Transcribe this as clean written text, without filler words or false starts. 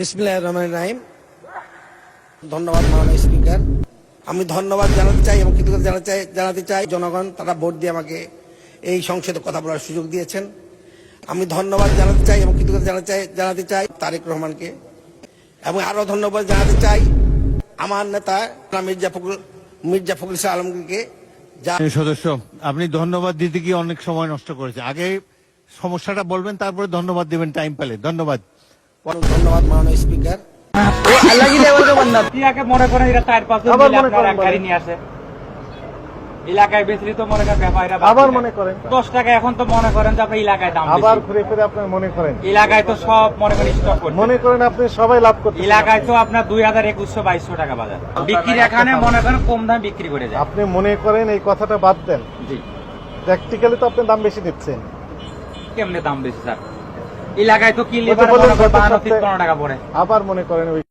বিসমিল্লাহির রহমানির রহিম। ধন্যবাদ মাননীয় স্পিকার। আমি ধন্যবাদ জানাতে চাই এবং কৃতজ্ঞতা জানাতে চাই জনগণ, তারা ভোট দিয়ে আমাকে এই সংসদে কথা বলার সুযোগ দিয়েছেন। আমি ধন্যবাদ জানাতে চাই এবং কৃতজ্ঞতা জানাতে চাই তারেক রহমানকে, এবং আরো ধন্যবাদ জানাতে চাই আমার নেতা মির্জা ফখরুল ইসলাম আলমগীরকে। সদস্য, আপনি ধন্যবাদ দিতে গিয়ে অনেক সময় নষ্ট করেছে। আগে সমস্যাটা বলবেন, তারপরে ধন্যবাদ দিবেন টাইম পেলে। ধন্যবাদ। ধন্যবাদ মাননীয় স্পিকার। মনে করেন এরা 4-5 জন মিলে আপনার এক গাড়ি নিয়ে আসে এলাকায় বেচলি, তো মনে করেন ব্যাপারীরা আবার মনে করেন 10 টাকা। এখন তো মনে করেন যে আপনার এলাকায় দাম আবার বেশি। ঘুরে ফিরে আপনার মনে করেন এলাকায় তো সব মনে করেন স্টক করছে। মনে করেন আপনি সবাই লাভ করতে এলাকায় তো আপনার 2000-2100-2200 টাকা বাজার বিক্রি, এখানে মনে করেন কম দাম বিক্রি করে যায়। আপনি মনে করেন এই কথাটা বাদ দেন। জি, প্র্যাকটিক্যালি তো আপনি দাম বেশি দিচ্ছেন। কেমনে দাম বেশি স্যার? এলাকায় তো কিনলে ওই তো বললেন গত 12-15 সপ্তাহে- টাকা পড়ে। আবার মনে করেন ওই